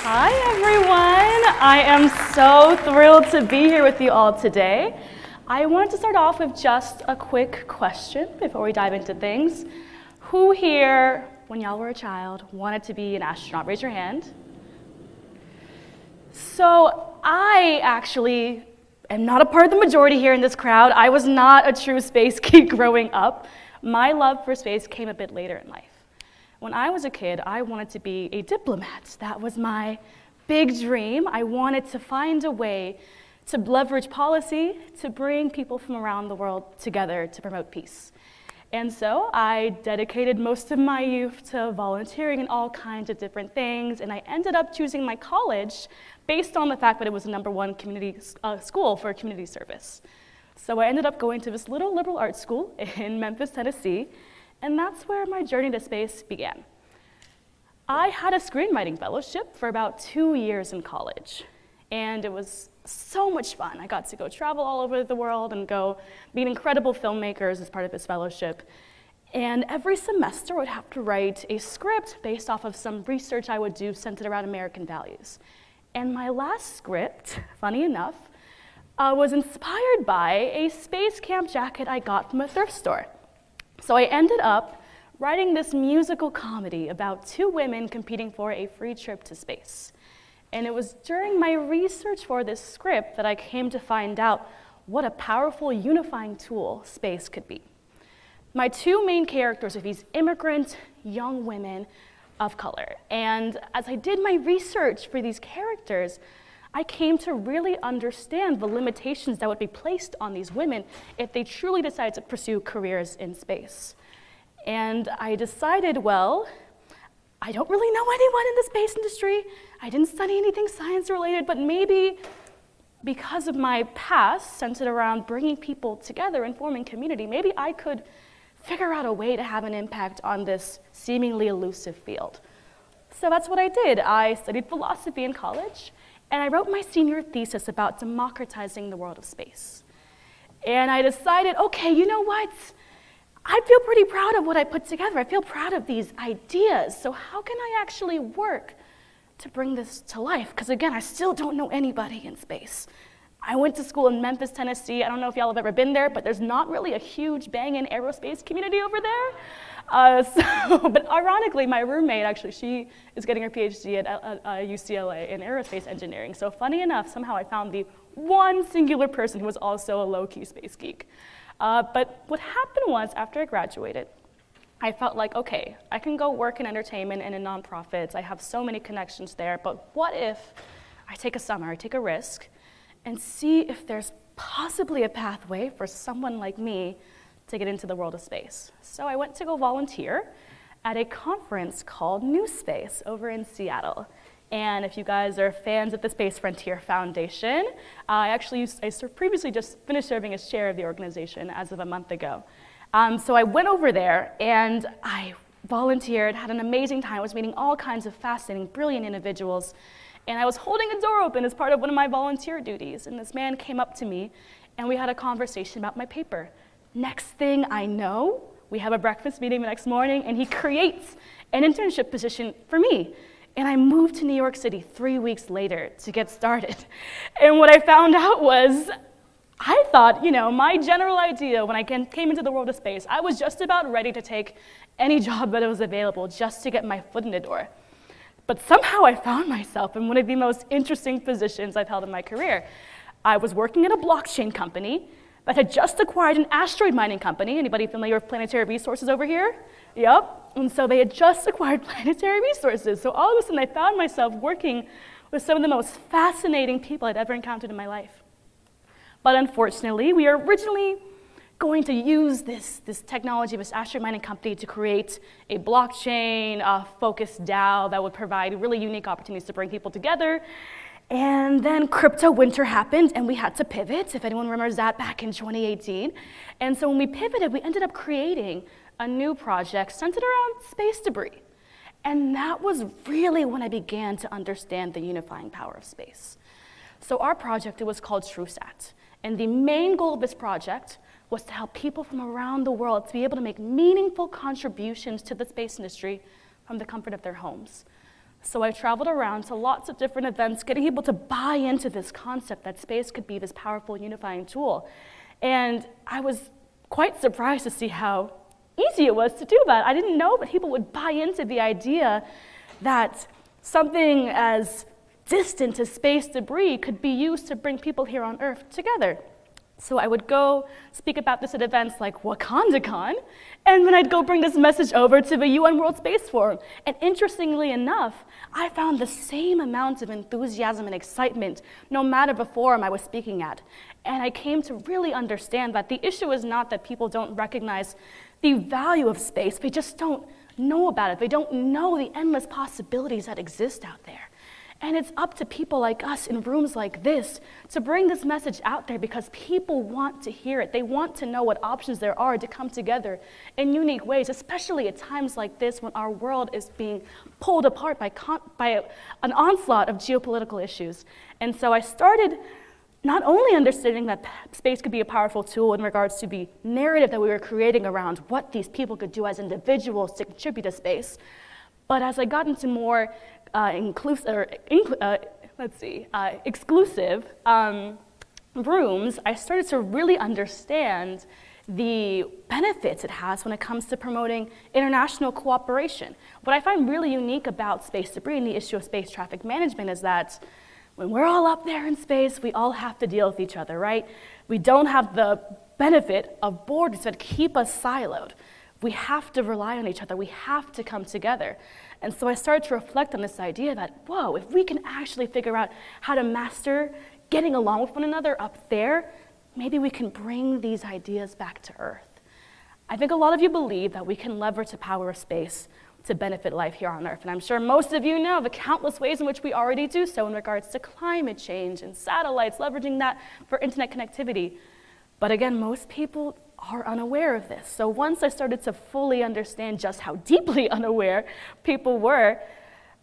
Hi, everyone. I am so thrilled to be here with you all today. I wanted to start off with just a quick question before we dive into things. Who here, when y'all were a child, wanted to be an astronaut? Raise your hand. So I actually am not a part of the majority here in this crowd. I was not a true space geek growing up. My love for space came a bit later in life. When I was a kid, I wanted to be a diplomat. That was my big dream. I wanted to find a way to leverage policy to bring people from around the world together to promote peace. And so I dedicated most of my youth to volunteering in all kinds of different things, and I ended up choosing my college based on the fact that it was the #1 community school for community service. So I ended up going to this little liberal arts school in Memphis, Tennessee, and that's where my journey to space began. I had a screenwriting fellowship for about 2 years in college, and it was so much fun. I got to go travel all over the world and go meet incredible filmmakers as part of this fellowship. And every semester I would have to write a script based off of some research I would do centered around American values. And my last script, funny enough, was inspired by a space camp jacket I got from a thrift store. So I ended up writing this musical comedy about 2 women competing for a free trip to space. And it was during my research for this script that I came to find out what a powerful unifying tool space could be. My 2 main characters are these immigrant young women of color. And as I did my research for these characters, I came to really understand the limitations that would be placed on these women if they truly decided to pursue careers in space. And I decided, well, I don't really know anyone in the space industry. I didn't study anything science related, but maybe because of my past centered around bringing people together and forming community, maybe I could figure out a way to have an impact on this seemingly elusive field. So that's what I did. I studied philosophy in college, and I wrote my senior thesis about democratizing the world of space. And I decided, okay, you know what? I feel pretty proud of what I put together. I feel proud of these ideas. So how can I actually work to bring this to life? Because again, I still don't know anybody in space. I went to school in Memphis, Tennessee. I don't know if y'all have ever been there, but there's not really a huge banging aerospace community over there. But ironically, my roommate, actually, she is getting her PhD at UCLA in aerospace engineering. So funny enough, somehow I found the one singular person who was also a low-key space geek. But what happened was, after I graduated, I felt like, okay, I can go work in entertainment and in nonprofits. I have so many connections there, but what if I take a summer, I take a risk, and see if there's possibly a pathway for someone like me to get into the world of space. So I went to go volunteer at a conference called New Space over in Seattle. And if you guys are fans of the Space Frontier Foundation, I previously just finished serving as chair of the organization as of a month ago. So I went over there and I volunteered, had an amazing time. I was meeting all kinds of fascinating, brilliant individuals. And I was holding a door open as part of one of my volunteer duties. And this man came up to me and we had a conversation about my paper. Next thing I know, we have a breakfast meeting the next morning and he creates an internship position for me. And I moved to New York City 3 weeks later to get started. And what I found out was, I thought, you know, my general idea when I came into the world of space, I was just about ready to take any job that was available just to get my foot in the door. But somehow I found myself in one of the most interesting positions I've held in my career. I was working at a blockchain company that had just acquired an asteroid mining company. Anybody familiar with Planetary Resources over here? Yep. And so they had just acquired Planetary Resources. So all of a sudden I found myself working with some of the most fascinating people I'd ever encountered in my life. But unfortunately, we were originally going to use this technology, this asteroid mining company, to create a blockchain-focused DAO that would provide really unique opportunities to bring people together. And then crypto winter happened, and we had to pivot, if anyone remembers that, back in 2018. And so when we pivoted, we ended up creating a new project centered around space debris. And that was really when I began to understand the unifying power of space. So our project, it was called TrueSat. And the main goal of this project was to help people from around the world to be able to make meaningful contributions to the space industry from the comfort of their homes. So I traveled around to lots of different events, getting people to buy into this concept that space could be this powerful unifying tool. And I was quite surprised to see how easy it was to do that. I didn't know that people would buy into the idea that something as distant as space debris could be used to bring people here on Earth together. So I would go speak about this at events like WakandaCon, and then I'd go bring this message over to the UN World Space Forum. And interestingly enough, I found the same amount of enthusiasm and excitement no matter the forum I was speaking at. And I came to really understand that the issue is not that people don't recognize the value of space, they just don't know about it. They don't know the endless possibilities that exist out there. And it's up to people like us in rooms like this to bring this message out there because people want to hear it. They want to know what options there are to come together in unique ways, especially at times like this when our world is being pulled apart by an onslaught of geopolitical issues. And so I started not only understanding that space could be a powerful tool in regards to the narrative that we were creating around what these people could do as individuals to contribute to space, but as I got into more exclusive rooms, I started to really understand the benefits it has when it comes to promoting international cooperation. What I find really unique about space debris and the issue of space traffic management is that when we're all up there in space, we all have to deal with each other, right? We don't have the benefit of borders that keep us siloed. We have to rely on each other. We have to come together. And so I started to reflect on this idea that, whoa, if we can actually figure out how to master getting along with one another up there, maybe we can bring these ideas back to Earth. I think a lot of you believe that we can leverage the power of space to benefit life here on Earth. And I'm sure most of you know the countless ways in which we already do so in regards to climate change and satellites, leveraging that for internet connectivity. But again, most people are unaware of this. So once I started to fully understand just how deeply unaware people were,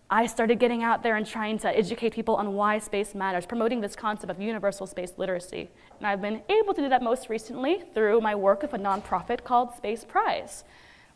I started getting out there and trying to educate people on why space matters, promoting this concept of universal space literacy. And I've been able to do that most recently through my work with a nonprofit called Space Prize.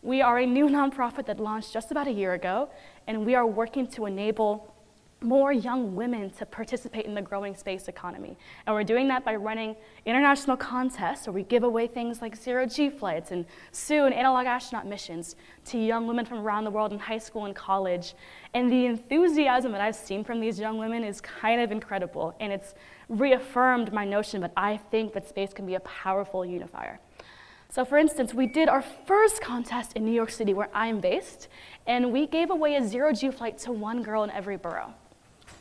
We are a new nonprofit that launched just about a year ago, and we are working to enable more young women to participate in the growing space economy. And we're doing that by running international contests where we give away things like zero-G flights and soon analog astronaut missions to young women from around the world in high school and college. And the enthusiasm that I've seen from these young women is kind of incredible, and it's reaffirmed my notion that I think that space can be a powerful unifier. So for instance, we did our first contest in New York City where I'm based, and we gave away a zero-G flight to one girl in every borough.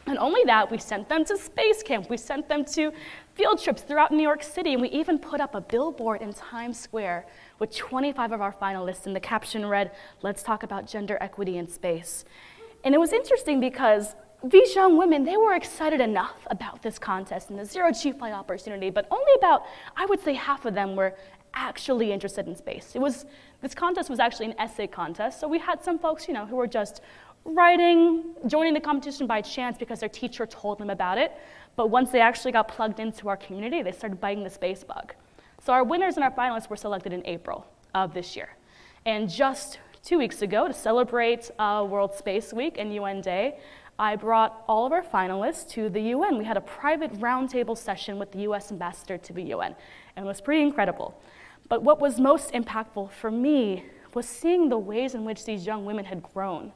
And only that, we sent them to space camp, we sent them to field trips throughout New York City, and we even put up a billboard in Times Square with 25 of our finalists, and the caption read, "Let's talk about gender equity in space." And it was interesting because these young women, they were excited enough about this contest and the zero-G flight opportunity, but only about, I would say, half of them were actually interested in space. This contest was actually an essay contest, so we had some folks, who were just joining the competition by chance because their teacher told them about it, but once they actually got plugged into our community, they started biting the space bug. So our winners and our finalists were selected in April of this year. And just 2 weeks ago, to celebrate World Space Week and UN Day, I brought all of our finalists to the UN. We had a private roundtable session with the US ambassador to the UN, and it was pretty incredible. But what was most impactful for me was seeing the ways in which these young women had grown.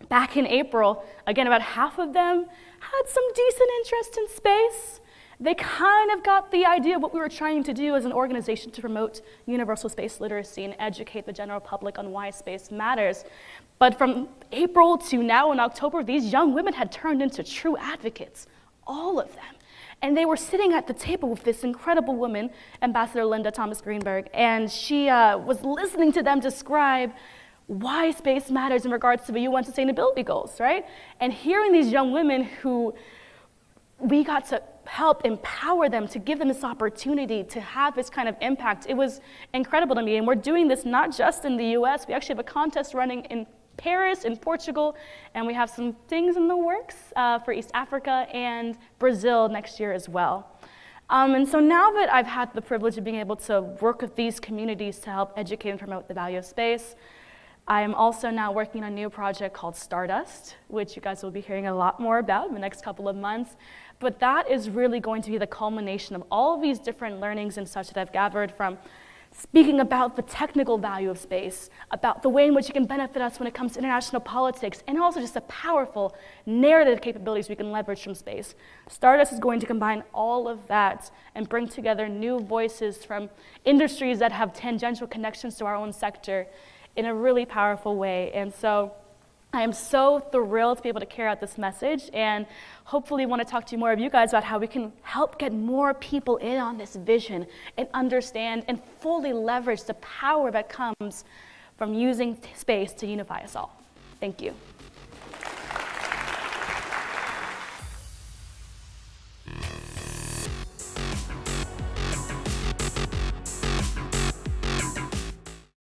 Back in April, again, about half of them had some decent interest in space. They kind of got the idea of what we were trying to do as an organization to promote universal space literacy and educate the general public on why space matters. But from April to now in October, these young women had turned into true advocates, all of them. And they were sitting at the table with this incredible woman, Ambassador Linda Thomas Greenberg, and she was listening to them describe why space matters in regards to the UN sustainability goals, right? And hearing these young women who we got to help empower them, to give them this opportunity to have this kind of impact, it was incredible to me. And we're doing this not just in the US, we actually have a contest running in Paris, in Portugal, and we have some things in the works for East Africa and Brazil next year as well. And so now that I've had the privilege of being able to work with these communities to help educate and promote the value of space, I am also now working on a new project called Stardust, which you guys will be hearing a lot more about in the next couple of months. But that is really going to be the culmination of all of these different learnings and such that I've gathered from speaking about the technical value of space, about the way in which it can benefit us when it comes to international politics, and also just the powerful narrative capabilities we can leverage from space. Stardust is going to combine all of that and bring together new voices from industries that have tangential connections to our own sector in a really powerful way. And so I am so thrilled to be able to carry out this message, and hopefully want to talk to more of you guys about how we can help get more people in on this vision and understand and fully leverage the power that comes from using space to unify us all. Thank you.